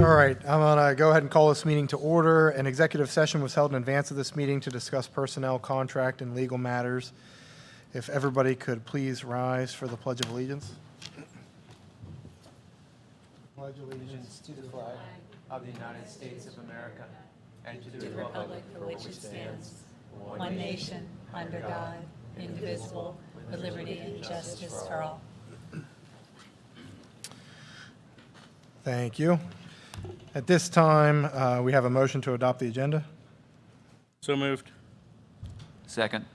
All right, I'm going to go ahead and call this meeting to order. An executive session was held in advance of this meeting to discuss personnel, contract, and legal matters. If everybody could please rise for the Pledge of Allegiance. Pledge allegiance to the flag of the United States of America and to the republic for which it stands, one nation, under God, indivisible, with liberty and justice for all. Thank you. At this time, we have a motion to adopt the agenda. So moved. Second.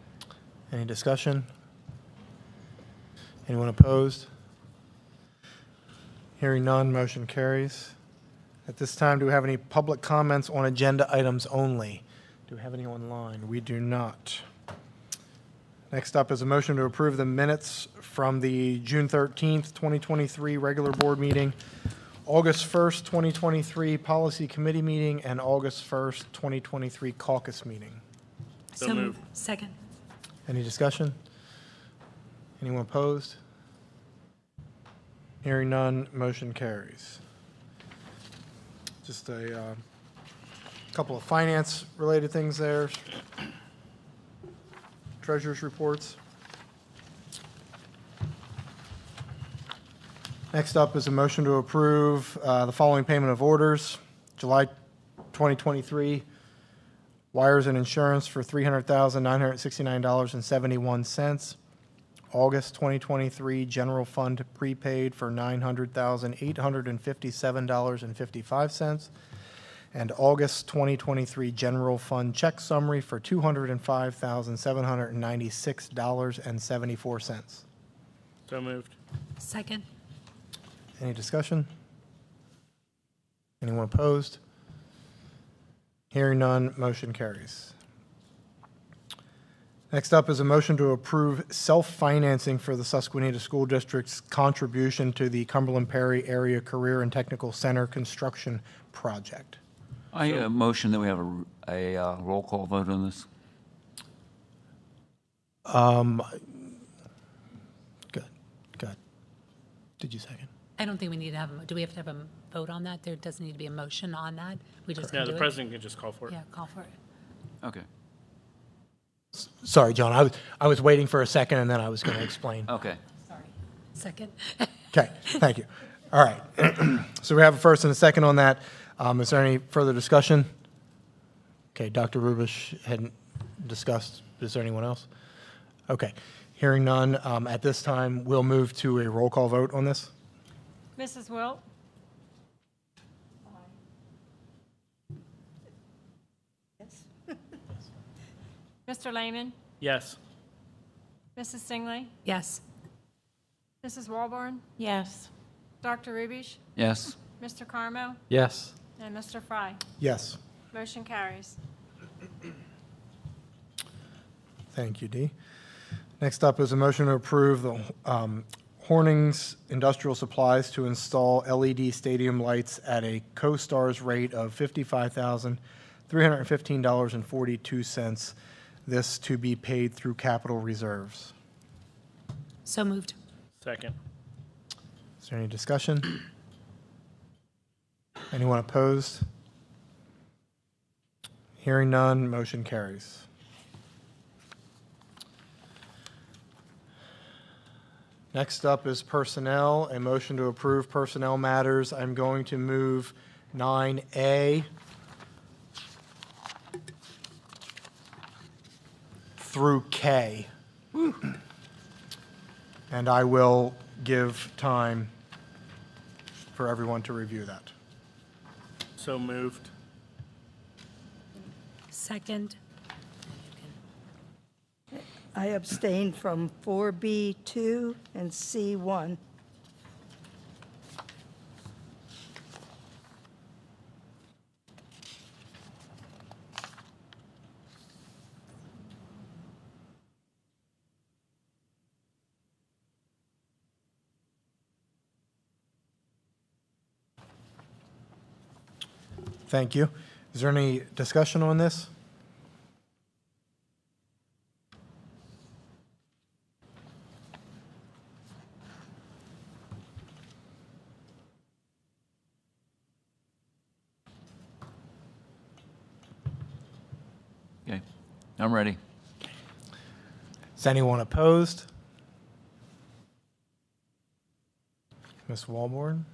Any discussion? Anyone opposed? Hearing none, motion carries. At this time, do we have any public comments on agenda items only? Do we have any online? We do not. Next up is a motion to approve the minutes from the June 13th, 2023 regular board meeting, August 1st, 2023 policy committee meeting, and August 1st, 2023 caucus meeting. So moved. Second. Any discussion? Anyone opposed? Hearing none, motion carries. Just a couple of finance-related things there. Treasurer's reports. Next up is a motion to approve the following payment of orders. July 2023, wires and insurance for $300,969.71. August 2023, general fund prepaid for $900,857.55. And August 2023, general fund check summary for $205,796.74. So moved. Second. Any discussion? Anyone opposed? Hearing none, motion carries. Next up is a motion to approve self-financing for the Susquenita School District's contribution to the Cumberland Perry Area Career and Technical Center construction project. I motion that we have a roll call vote on this. Good. Did you second? I don't think we need to have, do we have to have a vote on that? There doesn't need to be a motion on that? We just Yeah, can do the it? president can just call for it. Yeah, call for it. Okay. Sorry, John, I was waiting for a second and then I was going to explain. Okay. Sorry. Second. Okay, thank you. All right. So we have a first and a second on that. Is there any further discussion? Okay, Dr. Rubish hadn't discussed. Is there anyone else? Okay, hearing none. At this time, we'll move to a roll call vote on this. Mrs. Wilt? Yes. Mr. Lehman? Yes. Mrs. Singley? Yes. Mrs. Walborn? Yes. Dr. Rubish? Yes. Mr. Carmo? Yes. And Mr. Fry? Yes. Motion carries. Thank you, Dee. Next up is a motion to approve the Hornings Industrial Supplies to install LED stadium lights at a CoStarz rate of $55,315.42. This to be paid through capital reserves. So moved. Second. Is there any discussion? Anyone opposed? Hearing none, motion carries. Next up is personnel, a motion to approve personnel matters. I'm going to move 9A through K. And I will give time for everyone to review that. So moved. Second. I abstained from 4B2 and C1. Thank you. Is there any discussion on this? I'm ready. Is anyone opposed? Ms. Walborn?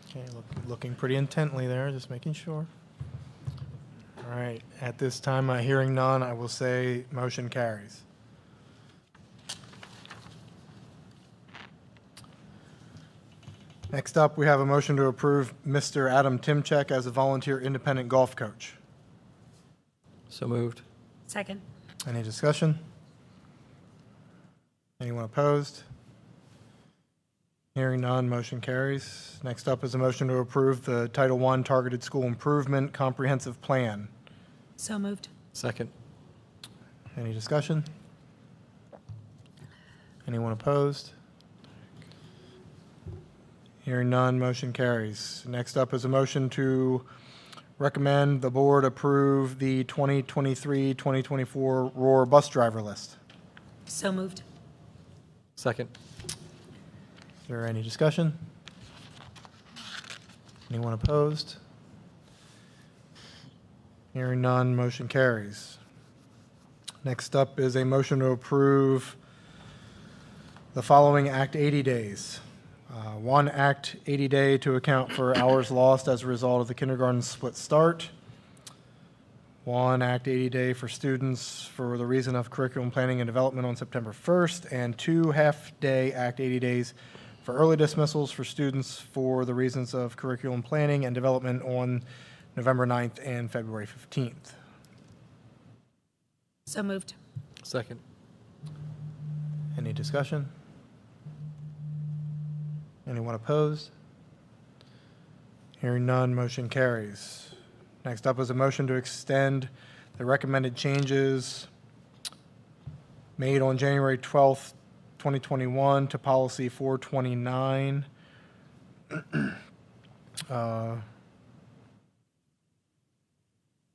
Okay, looking pretty intently there, just making sure. All right, at this time, hearing none, I will say motion carries. Next up, we have a motion to approve Mr. Adam Timchek as a volunteer independent golf coach. So moved. Second. Any discussion? Anyone opposed? Hearing none, motion carries. Next up is a motion to approve the Title I Targeted School Improvement Comprehensive Plan. So moved. Second. Any discussion? Anyone opposed? Hearing none, motion carries. Next up is a motion to recommend the board approve the 2023-2024 Roar bus driver list. So moved. Second. Is there any discussion? Anyone opposed? Hearing none, motion carries. Next up is a motion to approve the following Act 80 days. One Act 80 day to account for hours lost as a result of the kindergarten split start. One Act 80 day for students for the reason of curriculum planning and development on September 1st, and 2 half-day Act 80 days for early dismissals for students for the reasons of curriculum planning and development on November 9th and February 15th. So moved. Second. Any discussion? Anyone opposed? Hearing none, motion carries. Next up is a motion to extend the recommended changes made on January 12th, 2021 to policy 429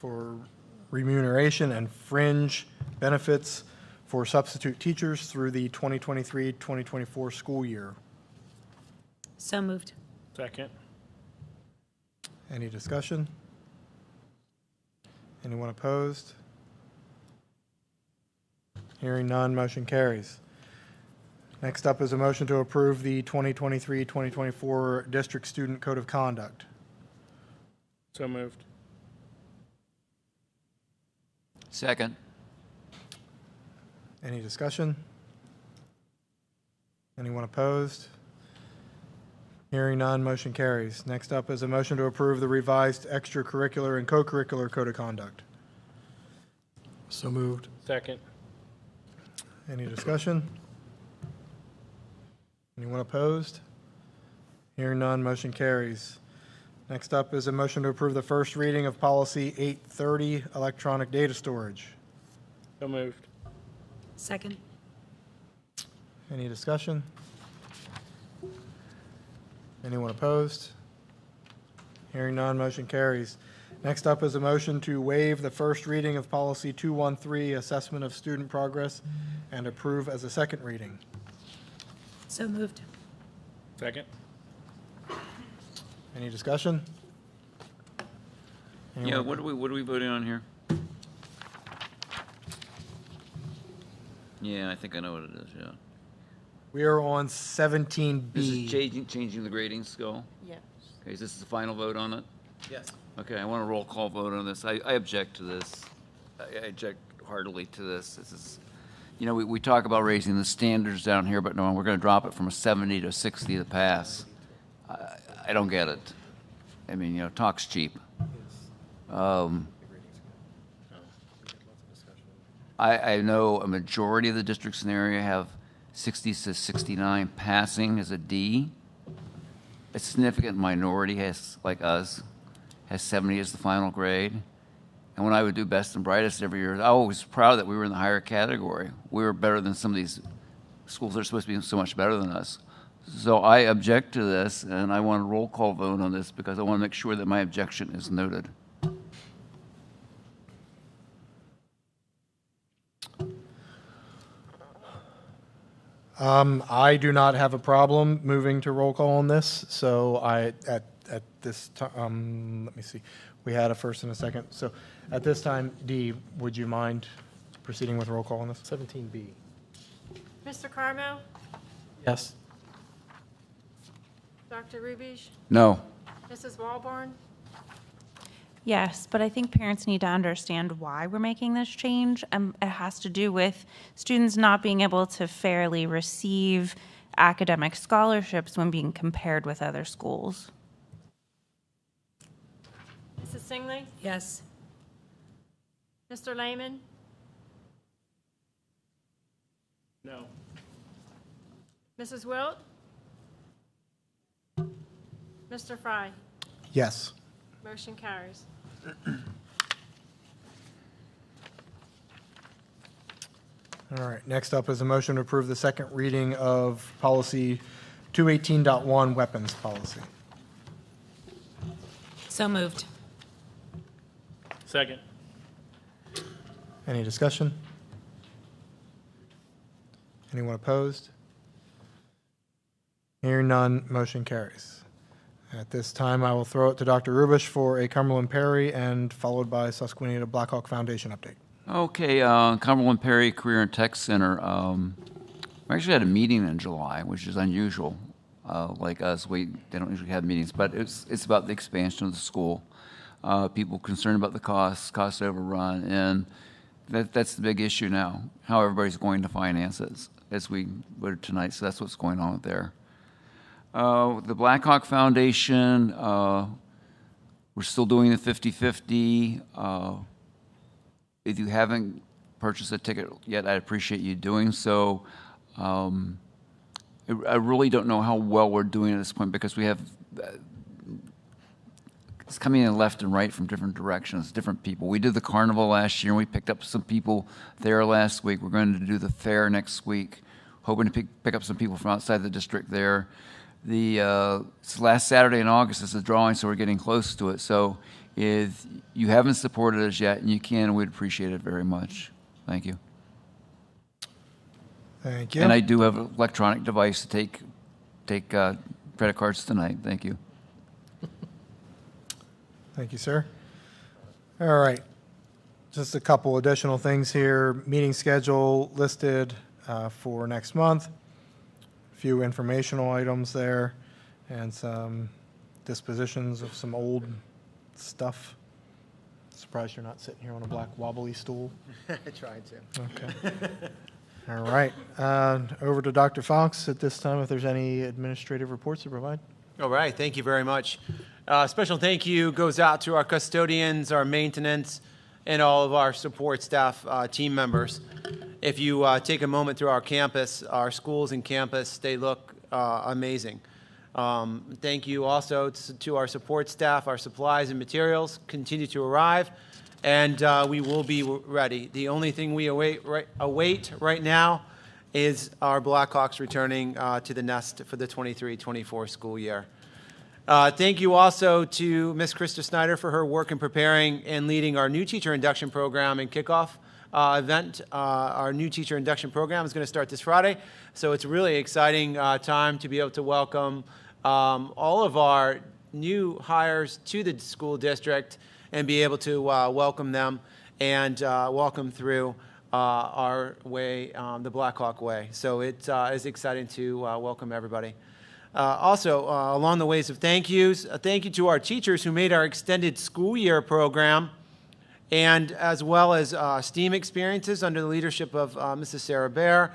for remuneration and fringe benefits for substitute teachers through the 2023-2024 school year. So moved. Second. Any discussion? Anyone opposed? Hearing none, motion carries. Next up is a motion to approve the 2023-2024 District Student Code of Conduct. So moved. Second. Any discussion? Anyone opposed? Hearing none, motion carries. Next up is a motion to approve the revised extracurricular and co-curricular code of conduct. So moved. Second. Any discussion? Anyone opposed? Hearing none, motion carries. Next up is a motion to approve the first reading of policy 830, electronic data storage. So moved. Second. Any discussion? Anyone opposed? Hearing none, motion carries. Next up is a motion to waive the first reading of policy 213, assessment of student progress, and approve as a second reading. So moved. Second. Any discussion? Yeah, Anyone- what are we voting on here? Yeah, I think I know what it is, yeah. We are on 17B. This is changing the grading scale? Yes. Okay, is this the final vote on it? Yes. Okay, I want a roll call vote on this. I object to this. I object heartily to this. This is, you know, we talk about raising the standards down here, but no, we're going to drop it from a 70 to 60 to pass. I don't get it. I mean, you know, talk's cheap. I know a majority of the districts in the area have 60 to 69 passing as a D. A significant minority has, like us, has 70 as the final grade. And when I would do best and brightest every year, I was proud that we were in the higher category. We were better than some of these schools that are supposed to be so much better than us. So I object to this, and I want a roll call vote on this because I want to make sure that my objection is noted. I do not have a problem moving to roll call on this, so at this time, let me see. We had a first and a second. So at this time, Dee, would you mind proceeding with roll call on this? 17B. Mr. Carmo? Yes. Dr. Rubish? No. Mrs. Walborn? Yes, but I think parents need to understand why we're making this change. It has to do with students not being able to fairly receive academic scholarships when being compared with other schools. Mrs. Singley? Yes. Mr. Lehman? No. Mrs. Wilt? Mr. Fry? Yes. Motion carries. All right, next up is a motion to approve the second reading of policy 218.1, weapons policy. So moved. Second. Any discussion? Anyone opposed? Hearing none, motion carries. At this time, I will throw it to Dr. Rubish for a Cumberland Perry and followed by Susquenita Blackhawk Foundation update. Okay, Cumberland Perry Career and Tech Center. We actually had a meeting in July, which is unusual. Like us, they don't usually have meetings, but it's about the expansion of the school. People concerned about the cost overrun, and that's the big issue now, how everybody's going to finance it, as we voted tonight, so that's what's going on there. The Blackhawk Foundation, we're still doing the 50-50. If you haven't purchased a ticket yet, I'd appreciate you doing so. I really don't know how well we're doing at this point because we have it's coming in left and right from different directions, different people. We did the carnival last year, and we picked up some people there last week. We're going to do the fair next week, hoping to pick up some people from outside the district there. It's last Saturday in August is the drawing, so we're getting close to it. So if you haven't supported us yet, and you can, we'd appreciate it very much. Thank you. Thank you. And I do have an electronic device to take credit cards tonight. Thank you. Thank you, sir. All right. Just a couple additional things here. Meeting schedule listed for next month. A few informational items there and some dispositions of some old stuff. Surprised you're not sitting here on a black wobbly stool. I tried to. Okay. All right. Over to Dr. Fox at this time if there's any administrative reports to provide. All right, thank you very much. Special thank you goes out to our custodians, our maintenance, and all of our support staff team members. If you take a moment through our campus, our schools and campus, they look amazing. Thank you also to our support staff. Our supplies and materials continue to arrive, and we will be ready. The only thing we await right now is our Blackhawks returning to the nest for the 23-24 school year. Thank you also to Ms. Krista Snyder for her work in preparing and leading our new teacher induction program and kickoff event. Our new teacher induction program is going to start this Friday, so it's a really exciting time to be able to welcome all of our new hires to the school district and be able to welcome them and walk them through our way, the Blackhawk way. So it is exciting to welcome everybody. Also, along the ways of thank yous, thank you to our teachers who made our extended school year program, and as well as STEAM experiences under the leadership of Mrs. Sarah Bear,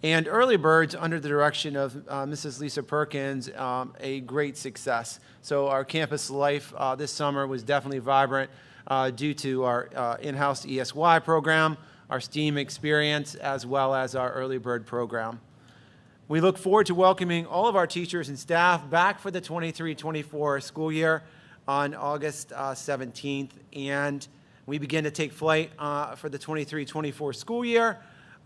and Early Birds under the direction of Mrs. Lisa Perkins, a great success. So our campus life this summer was definitely vibrant due to our in-house ESY program, our STEAM experience, as well as our Early Bird program. We look forward to welcoming all of our teachers and staff back for the 23-24 school year on August 17th, and we begin to take flight for the 23-24 school year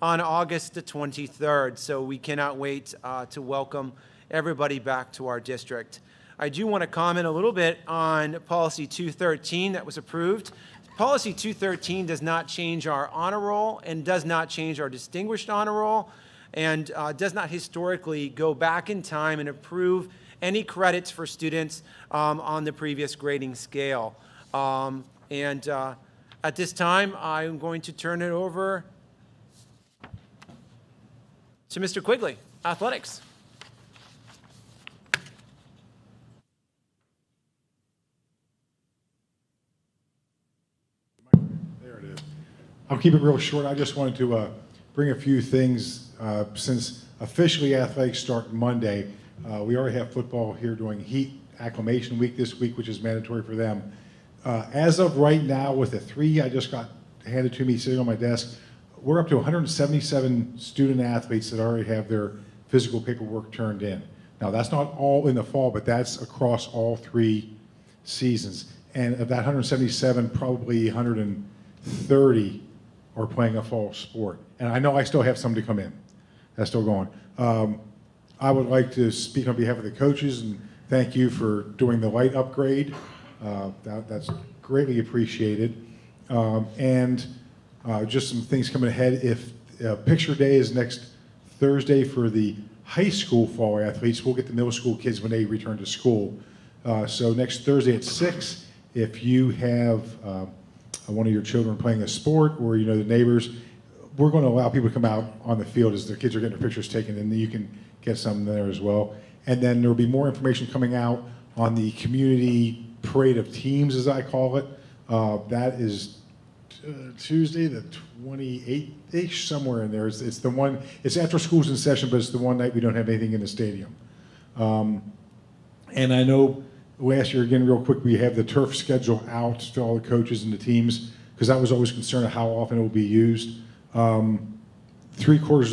on August the 23rd. So we cannot wait to welcome everybody back to our district. I do want to comment a little bit on Policy 213 that was approved. Policy 213 does not change our honor roll and does not change our distinguished honor roll, and does not historically go back in time and approve any credits for students on the previous grading scale. And at this time, I'm going to turn it over to Mr. Quigley, Athletics. There it is. I'll keep it real short. I just wanted to bring a few things. Since officially athletics start Monday, we already have football here during heat acclimation week this week, which is mandatory for them. As of right now, with the 3 I just got handed to me sitting on my desk, we're up to 177 student athletes that already have their physical paperwork turned in. Now, that's not all in the fall, but that's across all 3 seasons. And of that 177, probably 130 are playing a fall sport. And I know I still have some to come in. That's still going. I would like to speak on behalf of the coaches and thank you for doing the light upgrade. That's greatly appreciated. Just some things coming ahead. If picture day is next Thursday for the high school fall athletes, we'll get the middle school kids when they return to school. So next Thursday at 6, if you have one of your children playing a sport or you know the neighbors, we're going to allow people to come out on the field as their kids are getting their pictures taken, and you can get some there as well. And then there will be more information coming out on the community parade of teams, as I call it. That is Tuesday, the 28th-ish, somewhere in there. It's the one. It's after school's in session, but it's the one night we don't have anything in the stadium. And I know last year, again, real quick, we have the turf schedule out to all the coaches and the teams because I was always concerned of how often it will be used. Three-quarters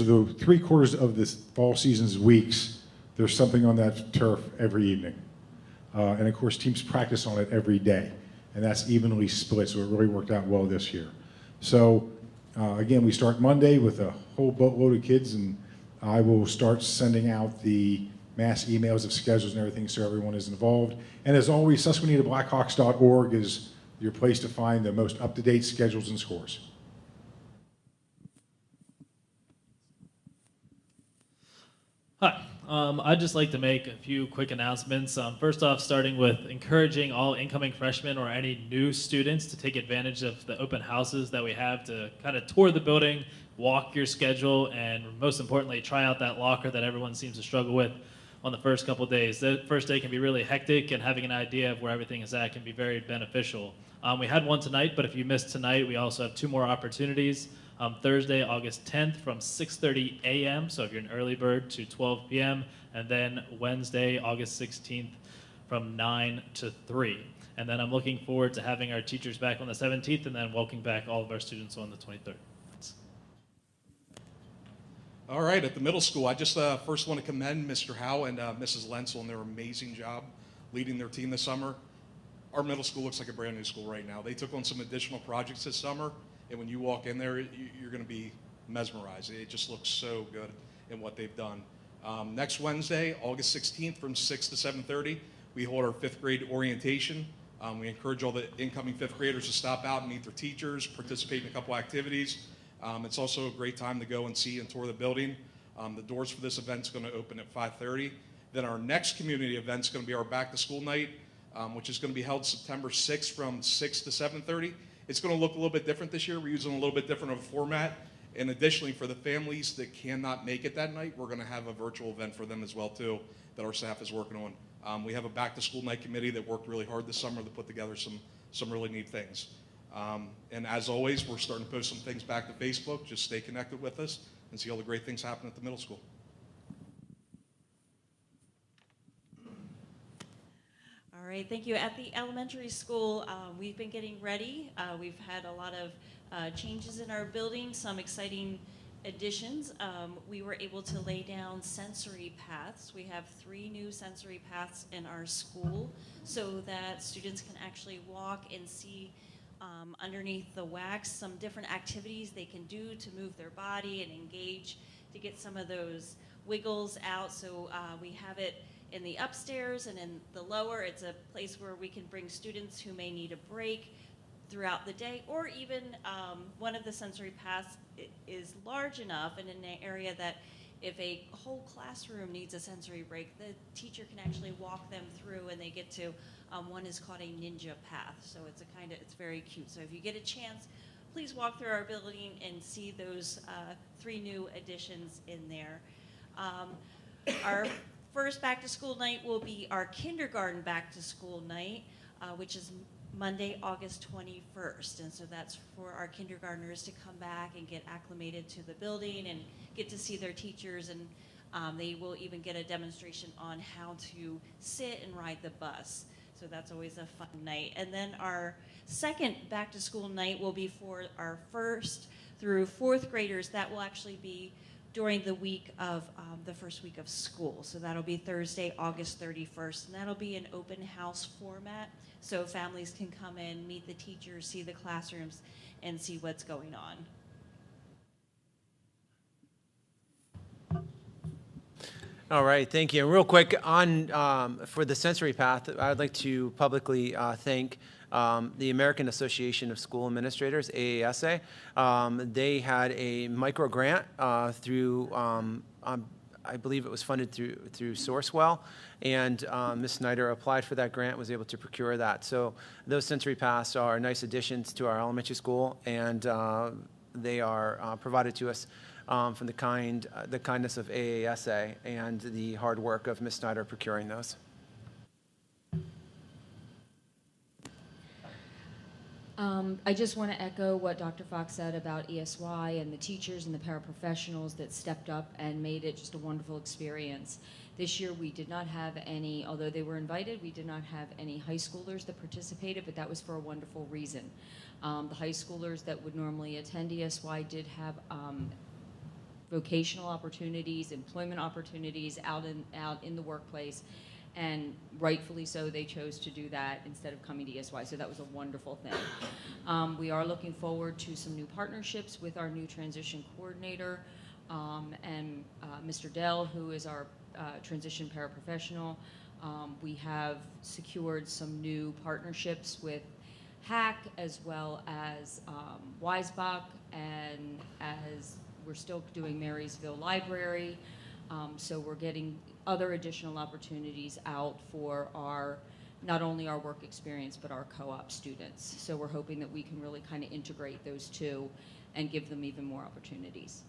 of this fall season's weeks, there's something on that turf every evening. And of course, teams practice on it every day. And that's evenly split, so it really worked out well this year. So again, we start Monday with a whole boatload of kids, and I will start sending out the mass emails of schedules and everything so everyone is involved. And as always, SusquenitaBlackhawks.org is your place to find the most up-to-date schedules and scores. Hi. I'd just like to make a few quick announcements. First off, starting with encouraging all incoming freshmen or any new students to take advantage of the open houses that we have to kind of tour the building, walk your schedule, and most importantly, try out that locker that everyone seems to struggle with on the first couple of days. The first day can be really hectic, and having an idea of where everything is at can be very beneficial. We had one tonight, but if you missed tonight, we also have 2 more opportunities. Thursday, August 10th from 6:30 a.m., so if you're an early bird, to 12 p.m., and then Wednesday, August 16th from 9 to 3. And then I'm looking forward to having our teachers back on the 17th and then welcoming back all of our students on the 23rd. Thanks. All right, at the middle school, I just first want to commend Mr. Howe and Mrs. Lentzel on their amazing job leading their team this summer. Our middle school looks like a brand new school right now. They took on some additional projects this summer, and when you walk in there, you're going to be mesmerized. It just looks so good in what they've done. Next Wednesday, August 16th from 6 to 7:30, we hold our 5th grade orientation. We encourage all the incoming 5th graders to stop out and meet their teachers, participate in a couple activities. It's also a great time to go and see and tour the building. The doors for this event is going to open at 5:30. Then our next community event is going to be our back to school night, which is going to be held September 6th from 6 to 7:30. It's going to look a little bit different this year. We're using a little bit different of a format. And additionally, for the families that cannot make it that night, we're going to have a virtual event for them as well, too, that our staff is working on. We have a back-to-school night committee that worked really hard this summer to put together some really neat things. And as always, we're starting to post some things back to Facebook. Just stay connected with us and see all the great things happen at the middle school. All right, thank you. At the elementary school, we've been getting ready. We've had a lot of changes in our building, some exciting additions. We were able to lay down sensory paths. We have 3 new sensory paths in our school so that students can actually walk and see underneath the wax some different activities they can do to move their body and engage to get some of those wiggles out. So we have it in the upstairs and in the lower. It's a place where we can bring students who may need a break throughout the day, or even one of the sensory paths is large enough and in an area that if a whole classroom needs a sensory break, the teacher can actually walk them through, and they get to, one is called a ninja path. So it's very cute. So if you get a chance, please walk through our building and see those 3 new additions in there. Our first back-to-school night will be our kindergarten back-to-school night, which is Monday, August 21st. And so that's for our kindergartners to come back and get acclimated to the building and get to see their teachers. And they will even get a demonstration on how to sit and ride the bus. So that's always a fun night. And then our second back-to-school night will be for our 1st through 4th graders. That will actually be during the week of the first week of school. So that'll be Thursday, August 31st, and that'll be an open house format, so families can come in, meet the teachers, see the classrooms, and see what's going on. All right, thank you. And real quick, for the sensory path, I would like to publicly thank the American Association of School Administrators, AASA. They had a micro grant through, I believe it was funded through Sourcewell, and Ms. Snyder applied for that grant, was able to procure that. So those sensory paths are nice additions to our elementary school, and they are provided to us from the kindness of AASA and the hard work of Ms. Snyder procuring those. I just want to echo what Dr. Fox said about ESY and the teachers and the paraprofessionals that stepped up and made it just a wonderful experience. This year we did not have any, although they were invited, we did not have any high schoolers that participated, but that was for a wonderful reason. The high schoolers that would normally attend ESY did have vocational opportunities, employment opportunities out in the workplace. And rightfully so, they chose to do that instead of coming to ESY, so that was a wonderful thing. We are looking forward to some new partnerships with our new transition coordinator and Mr. Dell, who is our transition paraprofessional. We have secured some new partnerships with HAC as well as Weisbach, and as we're still doing Marysville Library. So we're getting other additional opportunities out for not only our work experience, but our co-op students. So we're hoping that we can really kind of integrate those two and give them even more opportunities.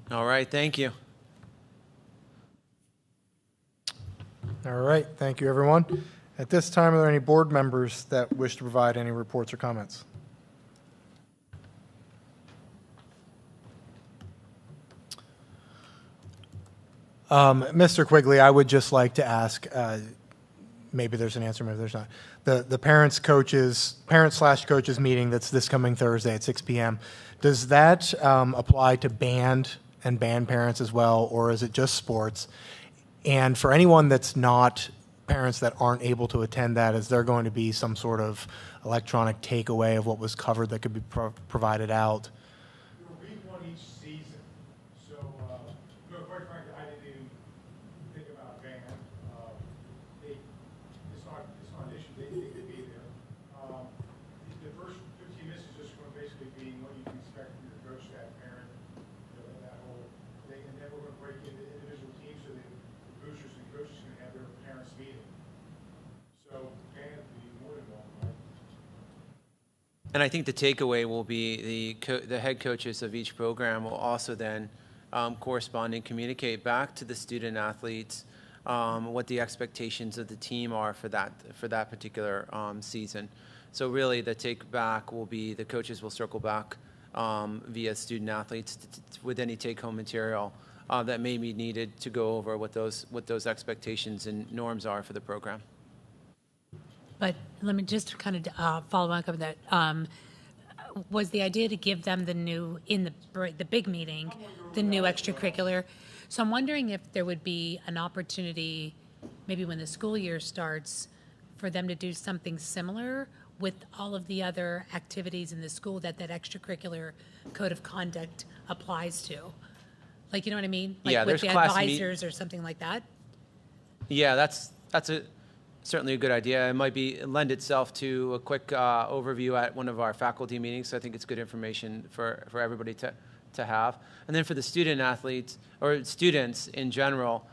All right, thank you. All right, thank you, everyone. At this time, are there any board members that wish to provide any reports or comments? Mr. Quigley, I would just like to ask, maybe there's an answer, maybe there's not. The parent/coaches meeting that's this coming Thursday at 6 p.m., does that apply to band and band parents as well, or is it just sports? And for anyone that's not parents that aren't able to attend that, is there going to be some sort of electronic takeaway of what was covered that could be provided out? It'll be one each season. So, quite frankly, I didn't even think about band. It's not an issue. They need to be there. The first 15 minutes is just going to basically be what you can expect from your coach, staff, parent, that whole thing. And then we're going to break into individual teams so that the boosters and coaches can have their parents meeting. So band would be more than welcome. And I think the takeaway will be the head coaches of each program will also then correspond and communicate back to the student athletes what the expectations of the team are for that particular season. So really, the take back will be the coaches will circle back via student athletes with any take-home material that may be needed to go over what those expectations and norms are for the program. But let me just kind of follow up on that. Was the idea to give them the new, in the big meeting, the new extracurricular? So I'm wondering if there would be an opportunity, maybe when the school year starts, for them to do something similar with all of the other activities in the school that extracurricular code of conduct applies to. Like, you know what I mean? Like Yeah, with there's the class advisors or something like that? Yeah, that's certainly a good idea. It might lend itself to a quick overview at one of our faculty meetings. So I think it's good information for everybody to have. And then for the student athletes or students in general,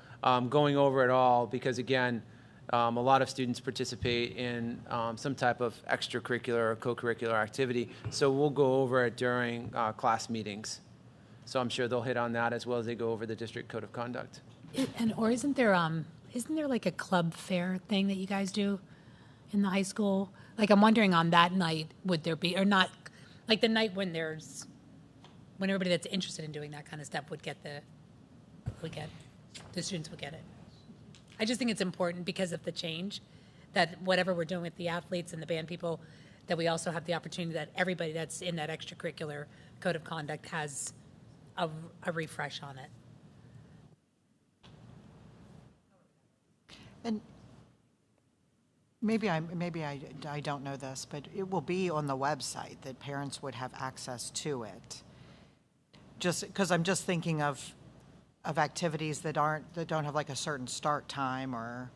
going over it all, because again, a lot of students participate in some type of extracurricular or co-curricular activity. So we'll go over it during class meetings. So I'm sure they'll hit on that as well as they go over the district code of conduct. Or isn't there like a club fair thing that you guys do in the high school? Like, I'm wondering on that night, would there be, or not, like the night when everybody that's interested in doing that kind of stuff the students would get it. I just think it's important because of the change, that whatever we're doing with the athletes and the band people, that we also have the opportunity that everybody that's in that extracurricular code of conduct has a refresh on it. And maybe I don't know this, but it will be on the website that parents would have access to it. Just because I'm just thinking of activities that don't have like a certain start time, or,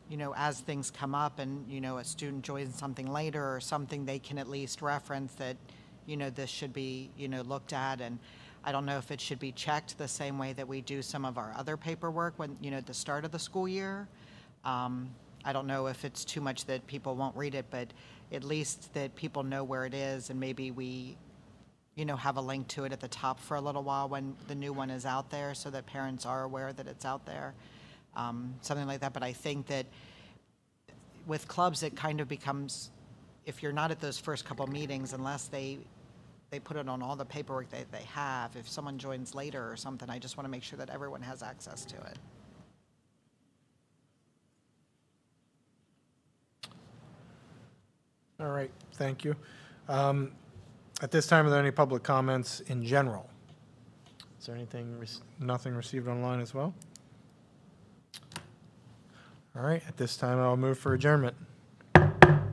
you know, as things come up and, you know, a student joins something later or something, they can at least reference that, you know, this should be, you know, looked at. And I don't know if it should be checked the same way that we do some of our other paperwork when, you know, at the start of the school year. I don't know if it's too much that people won't read it, but at least that people know where it is, and maybe we, you know, have a link to it at the top for a little while when the new one is out there, so that parents are aware that it's out there, something like that. But I think that with clubs, it kind of becomes, if you're not at those first couple meetings, unless they put it on all the paperwork that they have, if someone joins later or something, I just want to make sure that everyone has access to it. All right, thank you. At this time, are there any public comments in general? Is there nothing received online as well? All right, at this time, I'll move for adjournment.